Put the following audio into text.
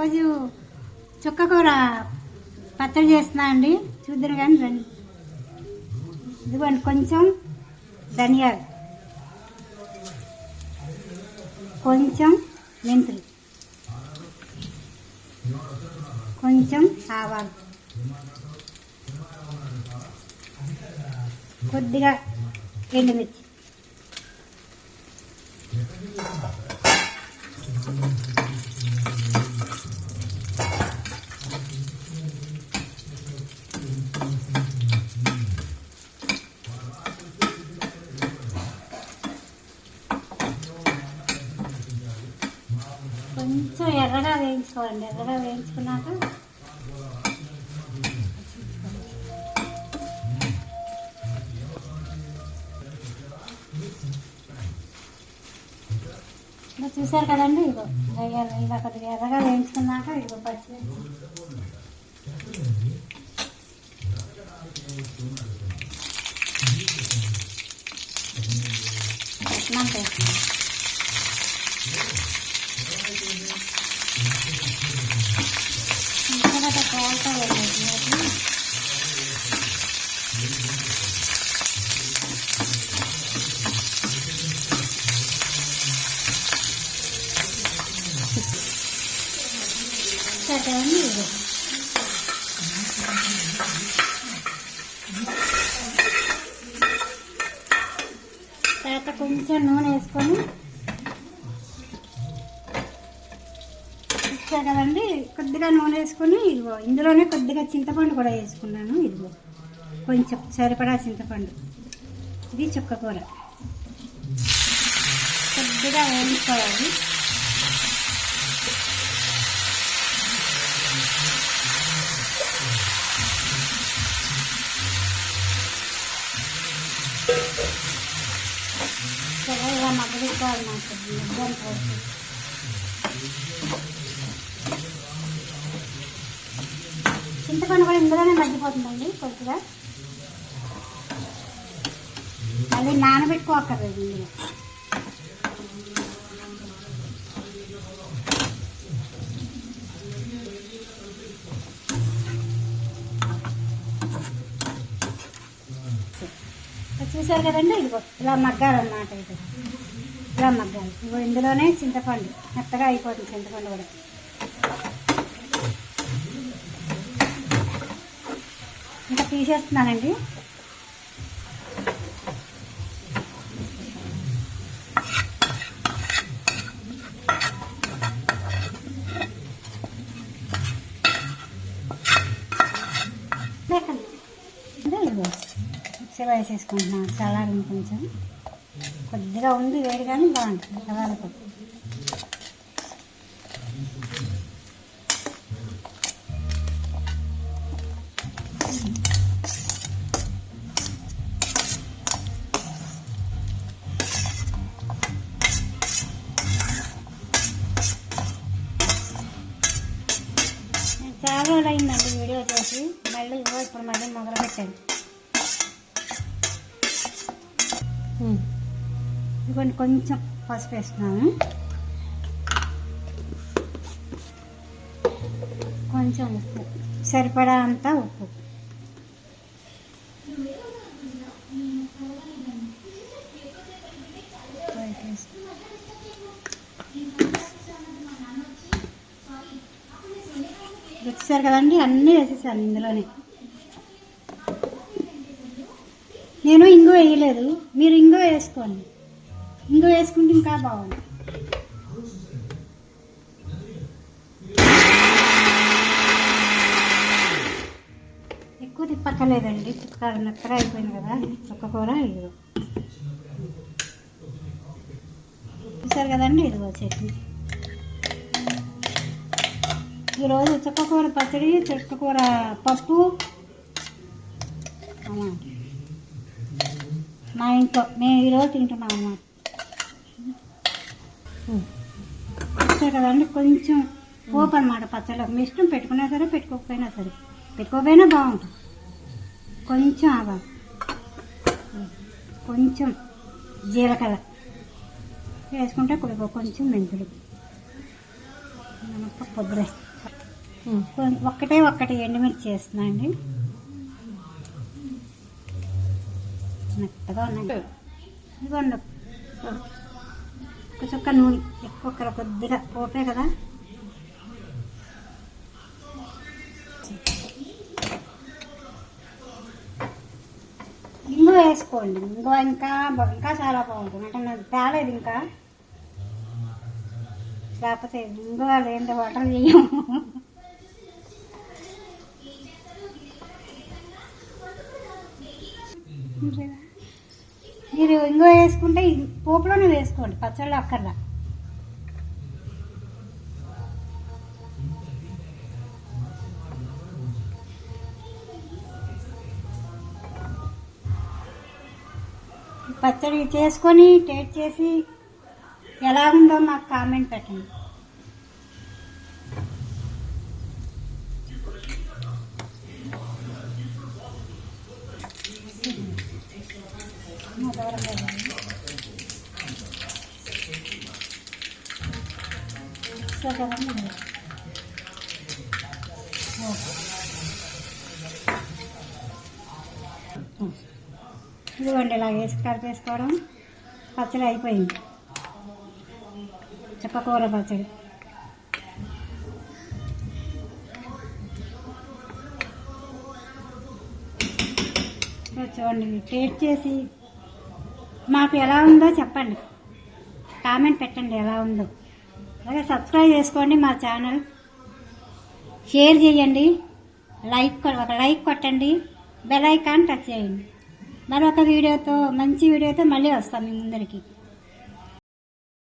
ఈరోజు చుక్కకూర పచ్చడి చేస్తున్నా అండి, చూద్దరు కానీ రండి. ఇదిగోండి కొంచెం ధనియాలు, కొంచెం మెంతులు, కొంచెం ఆవాలు, కొద్దిగా ఎండుమిర్చి, కొంచెం ఎర్రగా వేయించుకోవాలండి. ఎర్రగా వేయించుకున్నాక చూసారు కదండి, ఇగో ఇలా కొద్దిగా ఎర్రగా వేయించుకున్నాక ఇదిగో పచ్చిమిర్చి, తర్వాత కొంచెం నూనె వేసుకొని ఇచ్చా కదండి. కొద్దిగా నూనె వేసుకొని ఇదిగో ఇందులోనే కొద్దిగా చింతపండు కూడా వేసుకున్నాను. ఇదిగో కొంచెం సరిపడా చింతపండు. ఇది చుక్కకూర కొద్దిగా వేయించుకోవాలి. ఇలా మగ్గలిపోవాలి. నాకు మగ్గని పోతుంది. చింతపండు కూడా ఇందులోనే మగ్గిపోతుందండి. కొద్దిగా మళ్ళీ నానబెట్టుకోక్కర్లేదు. ఇందులో చూసారు కదండి, ఇదిగో ఇలా మగ్గాలన్నమాట. ఇది ఇలా మగ్గాలి. ఇదిగో ఇందులోనే చింతపండు మెత్తగా అయిపోతుంది. చింతపండు కూడా ఇంకా తీసేస్తున్నానండి. మిక్సీలో వేసేసుకుంటున్నాను. చల్లారింది కొంచెం, కొద్దిగా ఉంది వేడి కానీ బాగుంటుంది. చల్లారిపోతుంది. చాలా రోజులు అయిందండి వీడియో చేసి, మళ్ళీ ఇప్పుడు మళ్ళీ మొదలుపెట్టాను. ఇదిగోండి కొంచెం పసుపు వేస్తున్నాను, కొంచెం ఉప్పు, సరిపడా అంతా ఉప్పు, వచ్చేసారు కదండి. అన్నీ వేసేసాను ఇందులోనే. నేను ఇంగు వేయలేదు, మీరు ఇంగు వేసుకోండి. ఇంగు వేసుకుంటే ఇంకా బాగుంది. ఎక్కువ తిప్పక్కర్లేదండి. చుక్కకూర మెత్తగా అయిపోయింది కదా. చుక్కకూర ఇదిగో చూసారు కదండి. ఇదిగో చట్నీ. ఈరోజు చుక్కకూర పచ్చడి, చుక్కకూర పప్పు మా ఇంట్లో మేము ఈరోజు తింటున్నాం అన్నమాట. చూస్తారు కదండి, కొంచెం పోపు అన్నమాట పచ్చడిలో. మీ ఇష్టం, పెట్టుకున్నా సరే పెట్టుకోకపోయినా సరే. పెట్టుకోకపోయినా బాగుంటుంది. కొంచెం ఆవాలు, కొంచెం జీలకర్ర వేసుకుంటే కొంచెం మెంతులు, కొబ్బరి ఒక్కటి ఎండుమిర్చి వేస్తున్నా అండి. మెత్తగా ఉన్నాయి. ఇదిగోండి ఒక చుక్క నూనె, ఎక్కువ కొద్దిగా పోపే కదా. ఇంగువ వేసుకోండి. ఇంగువ ఇంకా చాలా బాగుంటుంది. అంటే నాకు తేలేదు ఇంకా, లేకపోతే ఇంగువ లేని వంటలు చేయము. మీరు ఇంగువ వేసుకుంటే పోపులోనే వేసుకోండి, పచ్చళ్ళు అక్కర్లా. పచ్చడి చేసుకొని టేస్ట్ చేసి ఎలా ఉందో మాకు కామెంట్ పెట్టండి. ఇదిగోండి ఇలా వేసి కలిపేసుకోవడం. పచ్చడి అయిపోయింది, చుక్కకూర పచ్చడి. చూడండి, టేస్ట్ చేసి మాకు ఎలా ఉందో చెప్పండి, కామెంట్ పెట్టండి ఎలా ఉందో. అలాగే సబ్స్క్రైబ్ చేసుకోండి మా ఛానల్, షేర్ చేయండి, ఒక లైక్ కొట్టండి, బెల్ ఐకాన్ టచ్ చేయండి. మరొక వీడియోతో, మంచి వీడియోతో మళ్ళీ వస్తాం మీ ముందరికి.